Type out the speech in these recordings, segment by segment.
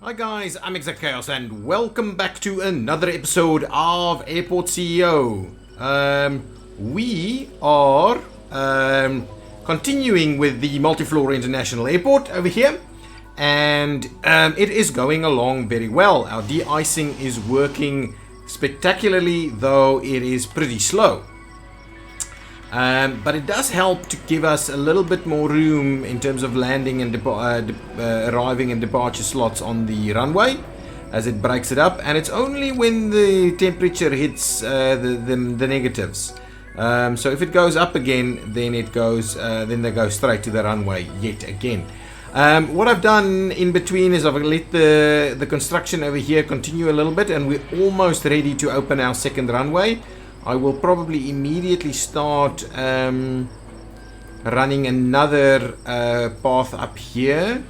Hi guys, I'm ExactChaos and welcome back to another episode of Airport CEO. We are continuing with the multi-floor international airport over here, and it is going along very well. Our de-icing is working spectacularly, though it is pretty slow. But it does help to give us a little bit more room in terms of landing and arriving and departure slots on the runway as it breaks it up, and it's only when the temperature hits the negatives. So if it goes up again, then it goes then they go straight to the runway yet again. What I've done in between is I've let the construction over here continue a little bit, and we're almost ready to open our second runway. I will probably immediately start running another path up here.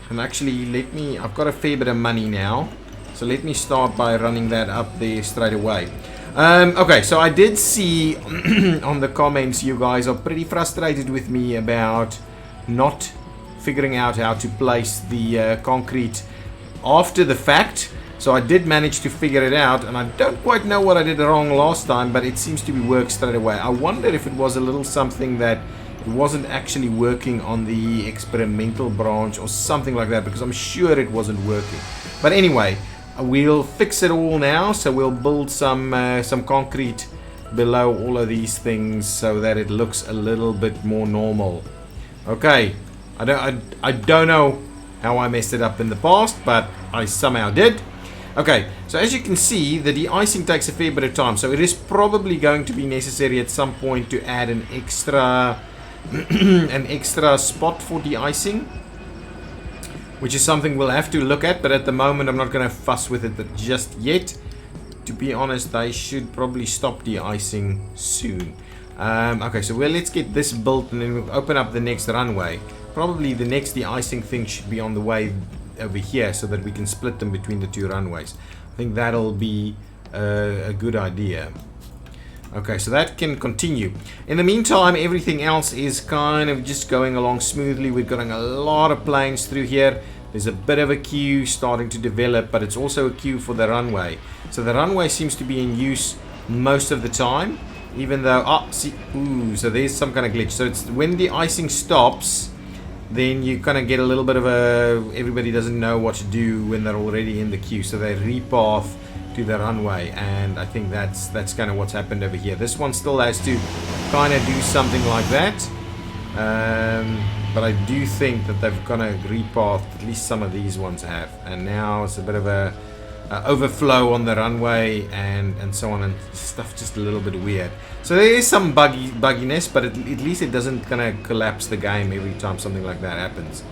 And actually, I've got a fair bit of money now, so let me start by running that up there straight away. Okay, so I did see on the comments you guys are pretty frustrated with me about not figuring out how to place the concrete after the fact. So I did manage to figure it out, and I don't quite know what I did wrong last time, but it seems to be worked straight away. I wonder if it was a little something that it wasn't actually working on the experimental branch or something like that, because I'm sure it wasn't working. But anyway, we'll fix it all now. So we'll build some concrete below all of these things so that it looks a little bit more normal. Okay, I don't know how I messed it up in the past, but I somehow did. Okay, so as you can see, the de-icing takes a fair bit of time, so it is probably going to be necessary at some point to add an extra an extra spot for de-icing, which is something we'll have to look at, but at the moment I'm not going to fuss with it just yet. To be honest, they should probably stop de-icing soon. Okay, so let's get this built, and then we'll open up the next runway. Probably the next de-icing thing should be on the way over here, so that we can split them between the two runways. I think that'll be a good idea. Okay, so that can continue. In the meantime, everything else is kind of just going along smoothly. We're getting a lot of planes through here. There's a bit of a queue starting to develop, but it's also a queue for the runway. So the runway seems to be in use most of the time, even though so there's some kind of glitch. So it's when the icing stops, then you kind of get a little bit of everybody doesn't know what to do when they're already in the queue, so they repath to the runway, and I think that's kind of what's happened over here. This one still has to kind of do something like that, but I do think that they've kind of repathed, at least some of these ones have, and now it's a bit of a overflow on the runway and so on, and stuff just a little bit weird. So there is some bugginess, but at least it doesn't kind of collapse the game every time something like that happens.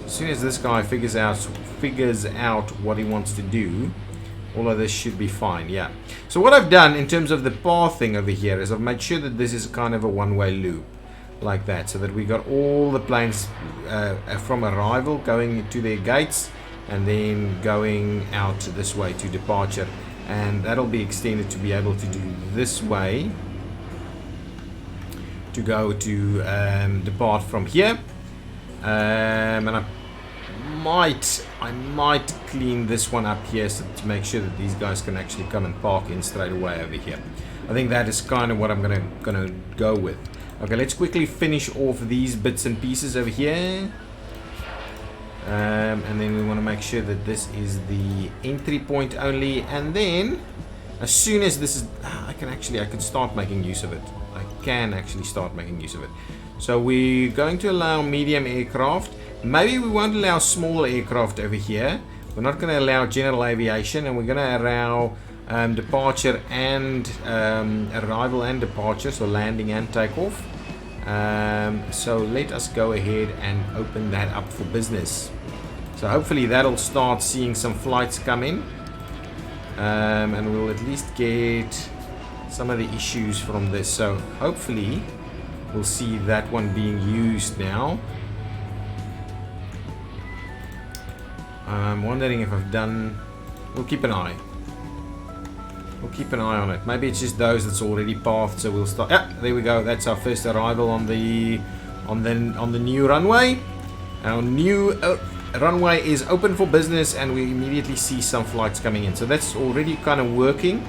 As soon as this guy figures out what he wants to do, all of this should be fine. Yeah. So what I've done in terms of the pathing over here is I've made sure that this is kind of a one-way loop like that, so that we got all the planes from arrival going to their gates, and then going out this way to departure, and that'll be extended to be able to do this way to go to depart from here. And I might clean this one up here so to make sure that these guys can actually come and park in straight away over here. I think that is kind of what I'm gonna go with. Okay, let's quickly finish off these bits and pieces over here. And then we want to make sure that this is the entry point only, and then as soon as this is I can start making use of it. I can actually start making use of it. So we're going to allow medium aircraft. Maybe we won't allow small aircraft over here. We're not going to allow general aviation, and we're going to allow departure and arrival and departure, so landing and takeoff. So let us go ahead and open that up for business. So hopefully that'll start seeing some flights come in, and we'll at least get some of the issues from this. So hopefully we'll see that one being used now. I'm wondering if I've done. We'll keep an eye. We'll keep an eye on it. Maybe it's just those that's already pathed, so we'll start. Yeah, there we go. That's our first arrival on the new runway. Our new runway is open for business, and we immediately see some flights coming in. So that's already kind of working.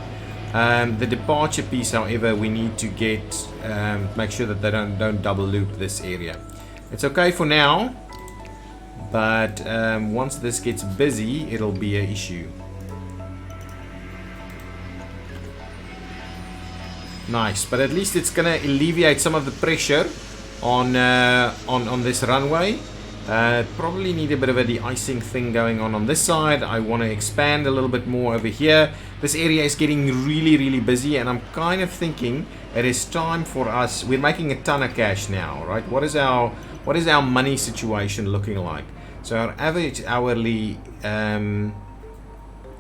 The departure piece, however, we need to get make sure that they don't double loop this area. It's okay for now, but once this gets busy, it'll be an issue. Nice, but at least it's gonna alleviate some of the pressure on this runway. Probably need a bit of a de-icing thing going on this side. I want to expand a little bit more over here. This area is getting really busy, and I'm kind of thinking it is time for us. We're making a ton of cash now, right? What is our money situation looking like? So our average hourly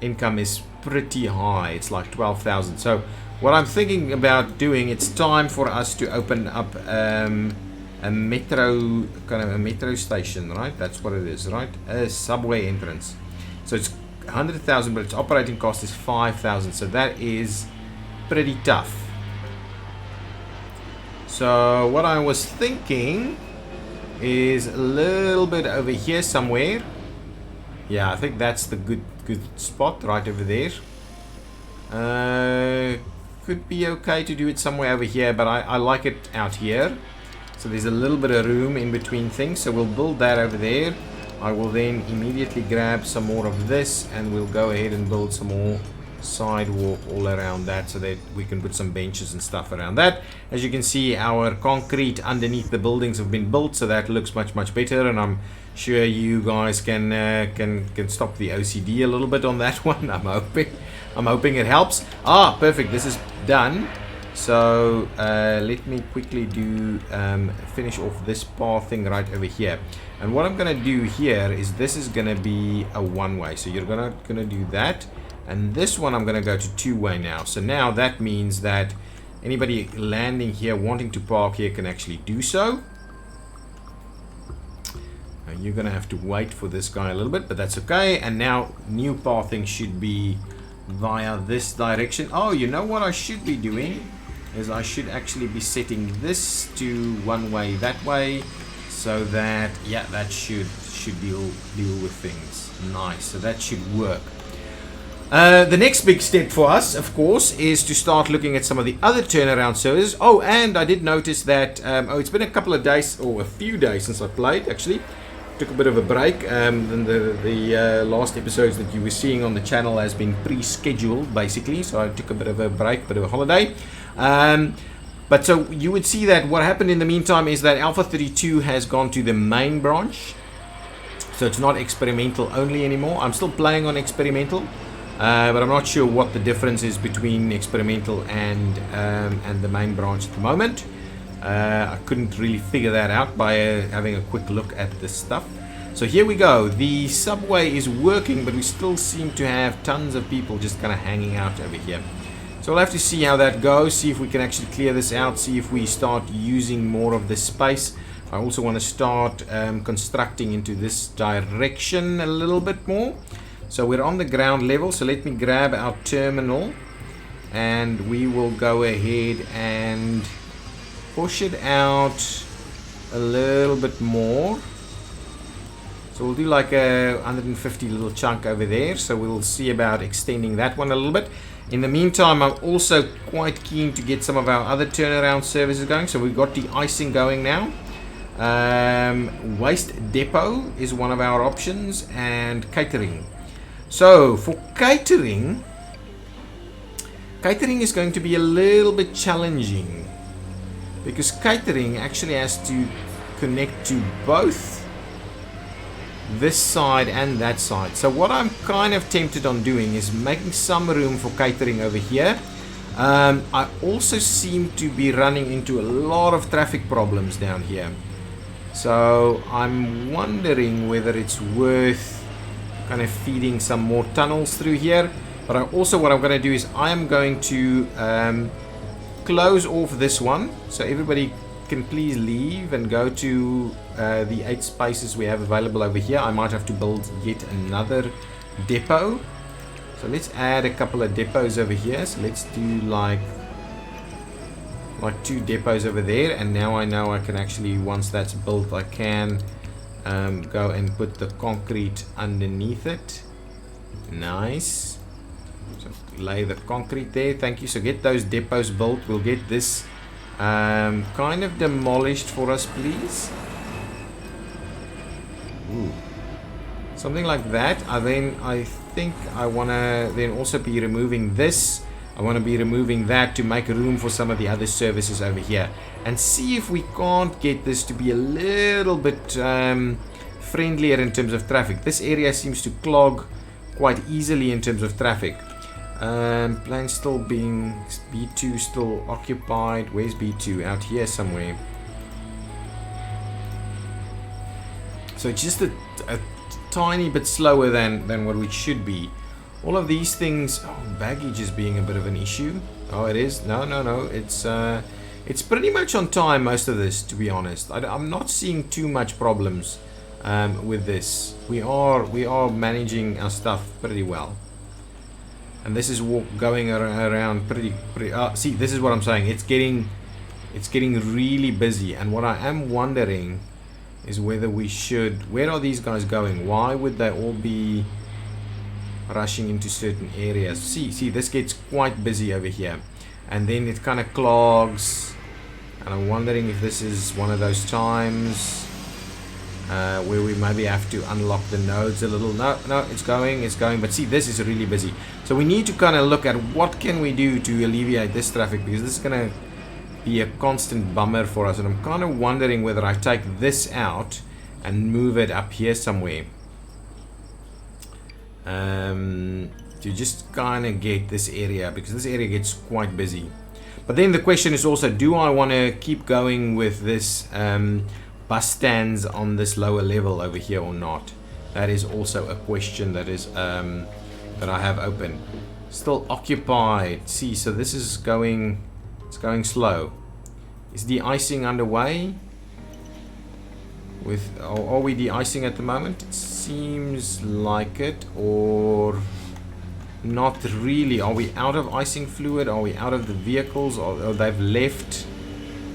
income is pretty high. It's like 12,000. So what I'm thinking about doing, it's time for us to open up a metro, kind of a metro station, right? That's what it is, right? A subway entrance. So it's 100,000, but its operating cost is 5,000. So that is pretty tough. So what I was thinking is a little bit over here somewhere. Yeah, I think that's the good spot right over there. Could be okay to do it somewhere over here, but I like it out here. So there's a little bit of room in between things. So we'll build that over there. I will then immediately grab some more of this, and we'll go ahead and build some more sidewalk all around that, so that we can put some benches and stuff around that. As you can see, our concrete underneath the buildings have been built, so that looks much better, and I'm sure you guys can stop the OCD a little bit on that one. I'm hoping it helps. Ah, perfect. This is done. So let me quickly do finish off this path thing right over here. And what I'm gonna do here is, this is gonna be a one-way. So you're gonna do that, and this one I'm gonna go to two-way now. So now that means that anybody landing here wanting to park here can actually do so. Now you're gonna have to wait for this guy a little bit, but that's okay. And now new pathing should be via this direction. Oh, you know what I should be doing is I should actually be setting this to one way that way, so that, yeah, that should deal with things. Nice. So that should work. The next big step for us, of course, is to start looking at some of the other turnaround services. Oh, and I did notice that it's been a couple of days, or a few days since I played, actually. Took a bit of a break, and the last episodes that you were seeing on the channel has been pre-scheduled, basically. So I took a bit of a break, bit of a holiday. But so you would see that what happened in the meantime is that Alpha 32 has gone to the main branch. So it's not experimental only anymore. I'm still playing on experimental, but I'm not sure what the difference is between experimental and the main branch at the moment. I couldn't really figure that out by having a quick look at this stuff. So here we go. The subway is working, but we still seem to have tons of people just kind of hanging out over here. So we'll have to see how that goes, see if we can actually clear this out, see if we start using more of this space. I also want to start constructing into this direction a little bit more. So we're on the ground level, so let me grab our terminal, and we will go ahead and push it out a little bit more. So we'll do like a 150 little chunk over there. So we'll see about extending that one a little bit. In the meantime, I'm also quite keen to get some of our other turnaround services going. So we've got de-icing going now. Waste depot is one of our options, and catering. So for catering is going to be a little bit challenging, because catering actually has to connect to both this side and that side. So what I'm kind of tempted on doing is making some room for catering over here. I also seem to be running into a lot of traffic problems down here. So I'm wondering whether it's worth kind of feeding some more tunnels through here. But what I'm going to do is I am going to close off this one, so everybody can please leave and go to the 8 spaces we have available over here. I might have to build yet another depot. So let's add a couple of depots over here. So let's do like 2 depots over there, and now I know I can actually, once that's built, I can go and put the concrete underneath it. Nice. So lay the concrete there. Thank you. So get those depots built. We'll get this kind of demolished for us, please. Ooh. Something like that. I think I want to then also be removing this. I want to be removing that to make room for some of the other services over here. And see if we can't get this to be a little bit friendlier in terms of traffic. This area seems to clog quite easily in terms of traffic. Plane still being... B2 still occupied. Where's B2? Out here somewhere. So it's just a tiny bit slower than what we should be. All of these things... Oh, baggage is being a bit of an issue. Oh, it is? No. It's pretty much on time, most of this, to be honest. I'm not seeing too much problems with this. We are managing our stuff pretty well. And this is going around pretty see, this is what I'm saying. It's getting really busy. And what I am wondering is whether we should... Where are these guys going? Why would they all be rushing into certain areas? See, this gets quite busy over here. And then it kind of clogs. And I'm wondering if this is one of those times where we maybe have to unlock the nodes a little. No, it's going. But see, this is really busy. So we need to kind of look at what can we do to alleviate this traffic, because this is going to be a constant bummer for us. And I'm kind of wondering whether I take this out and move it up here somewhere. To just kind of get this area, because this area gets quite busy. But then the question is also, do I want to keep going with this bus stands on this lower level over here or not? That is also a question that is that I have open. Still occupied. See, so this is going... It's going slow. Is de-icing underway? Are we de-icing at the moment? It seems like it, or not really. Are we out of icing fluid? Are we out of the vehicles? Or they've left?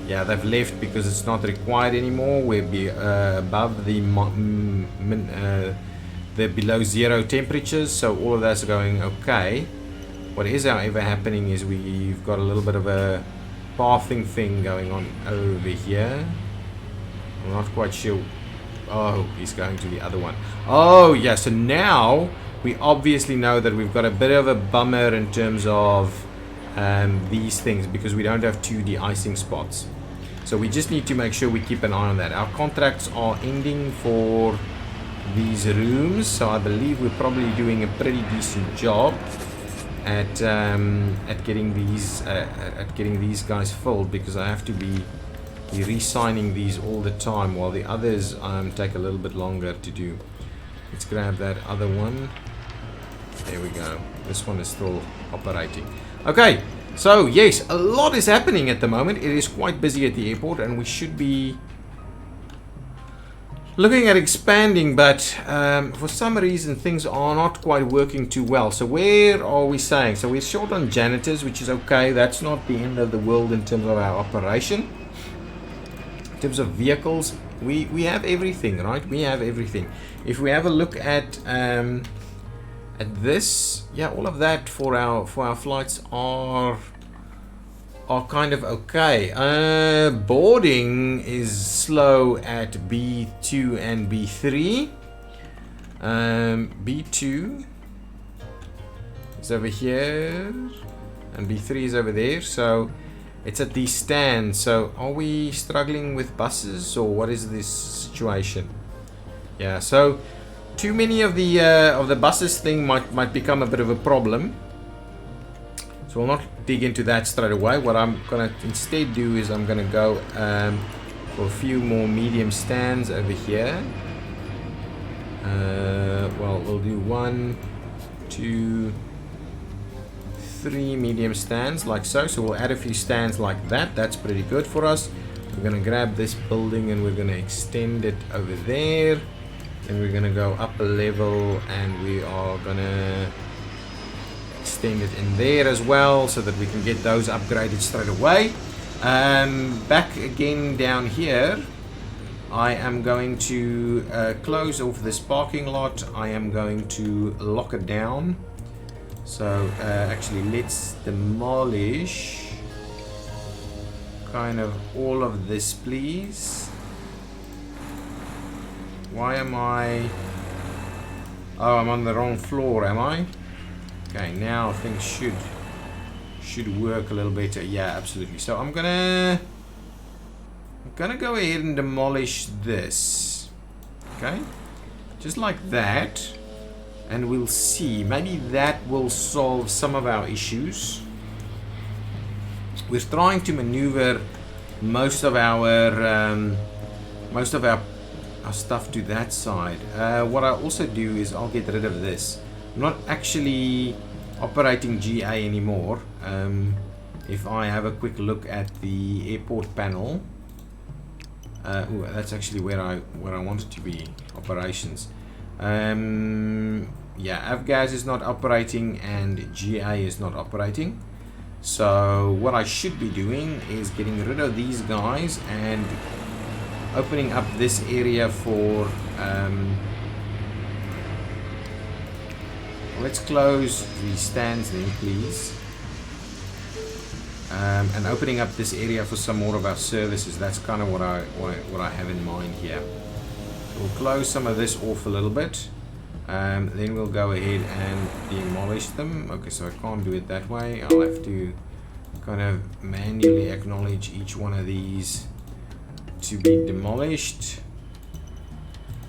Yeah, they've left because it's not required anymore. We're above the below zero temperatures, so all of that's going okay. What is, however, happening is we've got a little bit of a pathing thing going on over here. I'm not quite sure. Oh, he's going to the other one. Oh, yeah, so now we obviously know that we've got a bit of a bummer in terms of these things, because we don't have 2 de-icing spots. So we just need to make sure we keep an eye on that. Our contracts are ending for these rooms, so I believe we're probably doing a pretty decent job at getting these guys filled, because I have to be re-signing these all the time, while the others take a little bit longer to do. Let's grab that other one. There we go. This one is still operating. Okay, so yes, a lot is happening at the moment. It is quite busy at the airport, and we should be looking at expanding, but for some reason things are not quite working too well. So where are we saying? So we're short on janitors, which is okay. That's not the end of the world in terms of our operation. In terms of vehicles, we have everything, right? We have everything. If we have a look at this, yeah, all of that for our flights are kind of okay. Boarding is slow at B2 and B3. B2 is over here and B3 is over there, so it's at these stands. So are we struggling with buses, or what is this situation? Yeah, so too many of the buses thing might become a bit of a problem. So we'll not dig into that straight away. What I'm gonna instead do is I'm gonna go for a few more medium stands over here. Well, we'll do 1, 2, 3 medium stands like so. So we'll add a few stands like that. That's pretty good for us. We're gonna grab this building and we're gonna extend it over there. Then we're gonna go up a level and we are gonna extend it in there as well, so that we can get those upgraded straight away. Back again down here, I am going to close off this parking lot. I am going to lock it down. So actually let's demolish kind of all of this, please. Why am I... Oh, I'm on the wrong floor, am I? Okay, now things should work a little better. Yeah, absolutely. So I'm gonna go ahead and demolish this. Okay, just like that, and we'll see. Maybe that will solve some of our issues. We're trying to maneuver most of our stuff to that side. What I'll also do is I'll get rid of this. I'm not actually operating GA anymore. If I have a quick look at the airport panel, ooh, that's actually where I want it to be. Operations. Yeah, Avgas is not operating and GA is not operating. So what I should be doing is getting rid of these guys and opening up this area for let's close the stands then, please, and opening up this area for some more of our services. That's kind of what I have in mind here. So we'll close some of this off a little bit, then we'll go ahead and demolish them. Okay, so I can't do it that way. I'll have to kind of manually acknowledge each one of these to be demolished.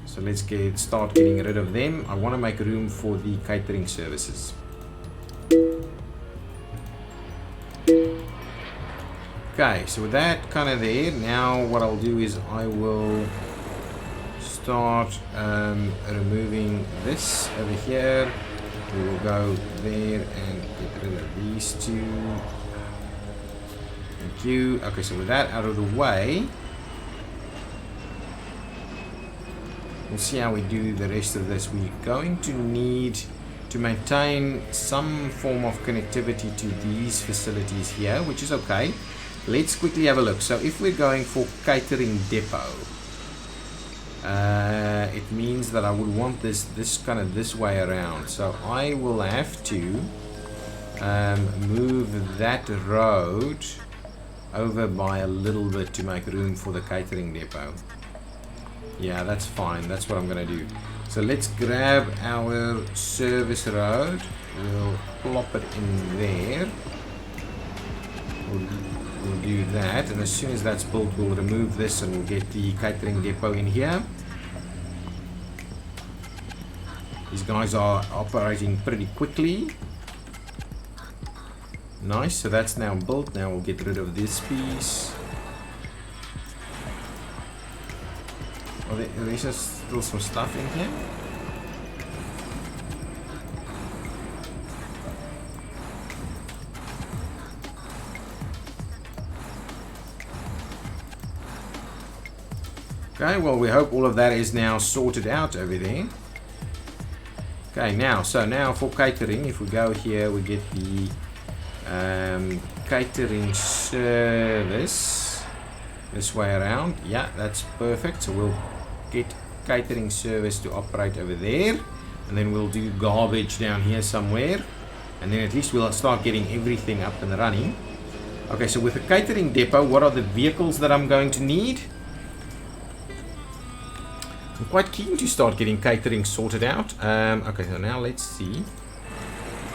So let's start getting rid of them. I want to make room for the catering services. Okay, so with that kind of there, now what I'll do is I will start removing this over here. We will go there and get rid of these two. Thank you. Okay, so with that out of the way, we'll see how we do the rest of this. We're going to need to maintain some form of connectivity to these facilities here, which is okay. Let's quickly have a look. So if we're going for catering depot, it means that I would want this kind of this way around. So I will have to move that road over by a little bit to make room for the catering depot. Yeah, that's fine. That's what I'm going to do. So let's grab our service road. We'll plop it in there. We'll do that. And as soon as that's built, we'll remove this and we'll get the catering depot in here. These guys are operating pretty quickly. Nice. So that's now built. Now we'll get rid of this piece. Oh, there's still some stuff in here. Okay, well, we hope all of that is now sorted out over there. Okay, now for catering, if we go here, we get the catering service this way around. Yeah, that's perfect. So we'll get catering service to operate over there, and then we'll do garbage down here somewhere, and then at least we'll start getting everything up and running. Okay, so with the catering depot, what are the vehicles that I'm going to need? I'm quite keen to start getting catering sorted out. Okay, so now let's see.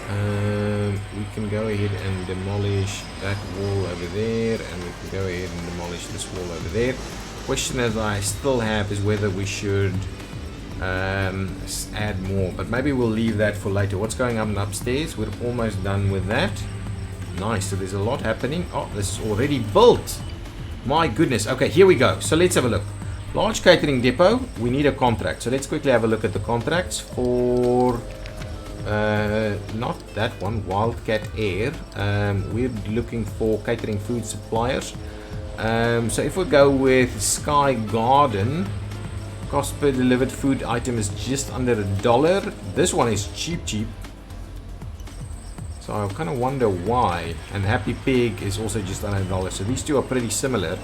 We can go ahead and demolish that wall over there, and we can go ahead and demolish this wall over there. Question that I still have is whether we should add more, but maybe we'll leave that for later. What's going on upstairs? We're almost done with that. Nice, so there's a lot happening. Oh, this is already built. My goodness. Okay, here we go. So let's have a look. Large catering depot, we need a contract. So let's quickly have a look at the contracts for not that one, Wildcat Air. We're looking for catering food suppliers. So if we go with Sky Garden, cost per delivered food item is just under $1. This one is cheap. So I kind of wonder why. And Happy Pig is also just under $1. So these two are pretty similar.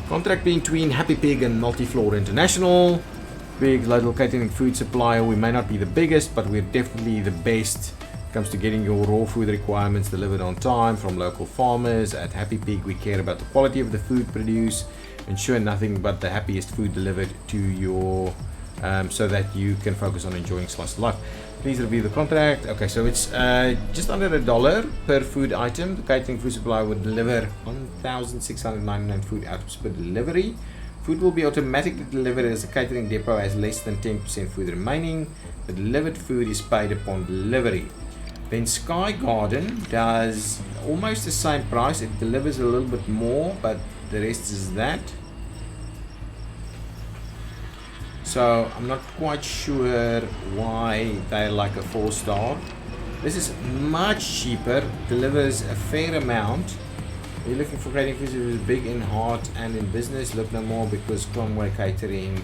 Contract between Happy Pig and Multifloor International. Big local catering food supplier. We may not be the biggest, but we're definitely the best when it comes to getting your raw food requirements delivered on time from local farmers. At Happy Pig, we care about the quality of the food produced, ensure nothing but the happiest food delivered to your so that you can focus on enjoying slice of life. Please review the contract. Okay, so it's just under $1 per food item. The catering food supplier would deliver 1,699 food items per delivery. Food will be automatically delivered as the catering depot has less than 10% food remaining. The delivered food is paid upon delivery. Then Sky Garden does almost the same price. It delivers a little bit more, but the rest is that. So I'm not quite sure why they're like a 4-star. This is much cheaper, delivers a fair amount. You're looking for catering food who is big in heart and in business. Look no more, because Conway Catering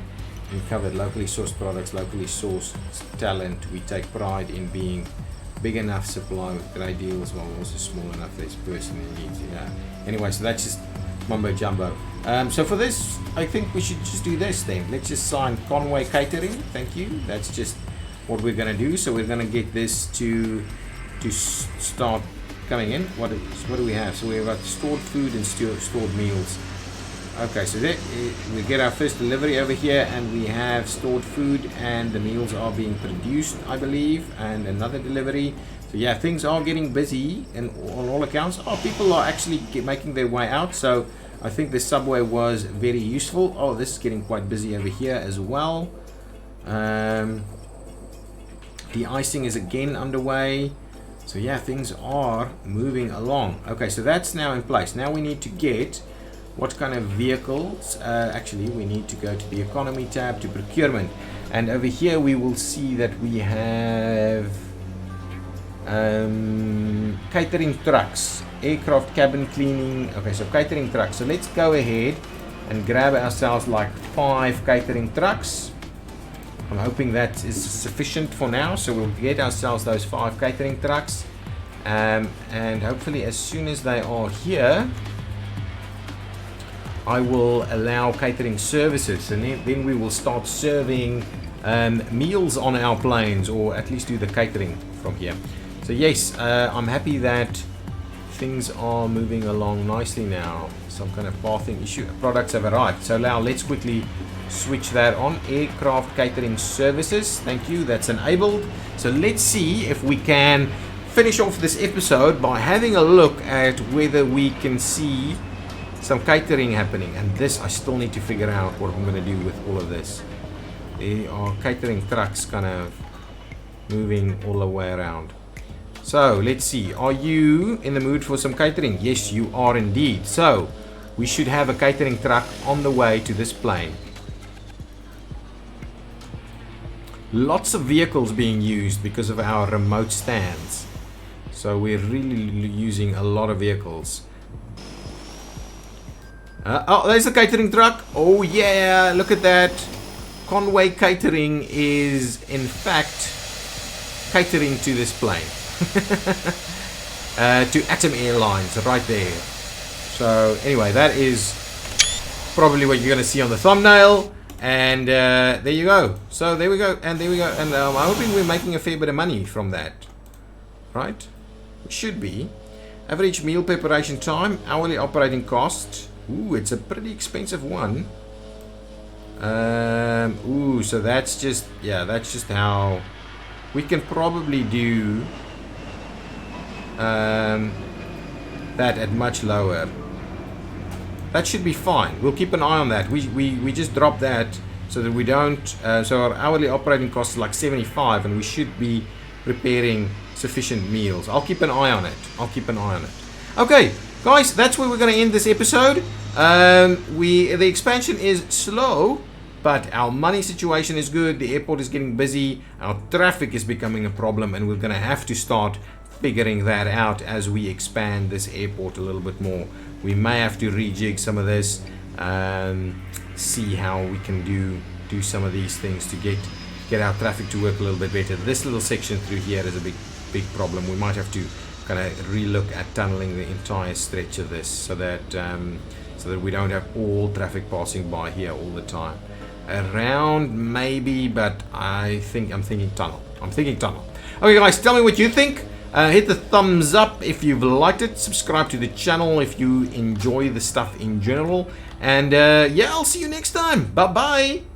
uncovered locally sourced products, locally sourced talent. We take pride in being big enough supply with great deals, while also small enough there's person in need. Yeah. Anyway, so that's just mumbo jumbo. So for this, I think we should just do this then. Let's just sign Conway Catering. Thank you. That's just what we're going to do. So we're going to get this to start coming in. What do we have? So we've got stored food and stored meals. Okay, so that we get our first delivery over here, and we have stored food and the meals are being produced, I believe, and another delivery. So yeah, things are getting busy and on all accounts. Oh, people are actually making their way out. So I think the subway was very useful. Oh, this is getting quite busy over here as well. De-icing is again underway. So yeah, things are moving along. Okay, so that's now in place. Now we need to get what kind of vehicles. Actually, we need to go to the economy tab, to procurement, and over here we will see that we have catering trucks, aircraft cabin cleaning. Okay, so catering trucks. So let's go ahead and grab ourselves like 5 catering trucks. I'm hoping that is sufficient for now, so we'll get ourselves those 5 catering trucks, and hopefully as soon as they are here, I will allow catering services, and then we will start serving meals on our planes, or at least do the catering from here. So yes, I'm happy that things are moving along nicely now. Some kind of pathing issue. Products have arrived. So now let's quickly switch that on. Aircraft catering services. Thank you. That's enabled. So let's see if we can finish off this episode by having a look at whether we can see some catering happening. And this, I still need to figure out what I'm going to do with all of this. There are catering trucks kind of moving all the way around. So let's see, are you in the mood for some catering? Yes, you are indeed. So we should have a catering truck on the way to this plane. Lots of vehicles being used because of our remote stands. So we're really using a lot of vehicles. Oh, there's the catering truck. Oh yeah, look at that. Conway Catering is in fact catering to this plane. To Atom Airlines right there. So anyway, that is probably what you're going to see on the thumbnail, and there you go. So there we go, and there we go, and I'm hoping we're making a fair bit of money from that, right? It should be. Average meal preparation time, hourly operating cost. Ooh, it's a pretty expensive one. Ooh, so that's just, yeah, that's just how we can probably do that at much lower. That should be fine. We'll keep an eye on that. We just dropped that so that we don't so our hourly operating cost is like 75, and we should be preparing sufficient meals. I'll keep an eye on it. Okay guys, that's where we're going to end this episode. The expansion is slow, but our money situation is good. The airport is getting busy. Our traffic is becoming a problem, and we're going to have to start figuring that out as we expand this airport a little bit more. We may have to rejig some of this, see how we can do some of these things to get our traffic to work a little bit better. This little section through here is a big problem. We might have to gonna relook at tunneling the entire stretch of this so that we don't have all traffic passing by here all the time. Around maybe, but I'm thinking tunnel. Okay guys, tell me what you think. Hit the thumbs up if you've liked it. Subscribe to the channel if you enjoy the stuff in general. And yeah, I'll see you next time. Bye bye.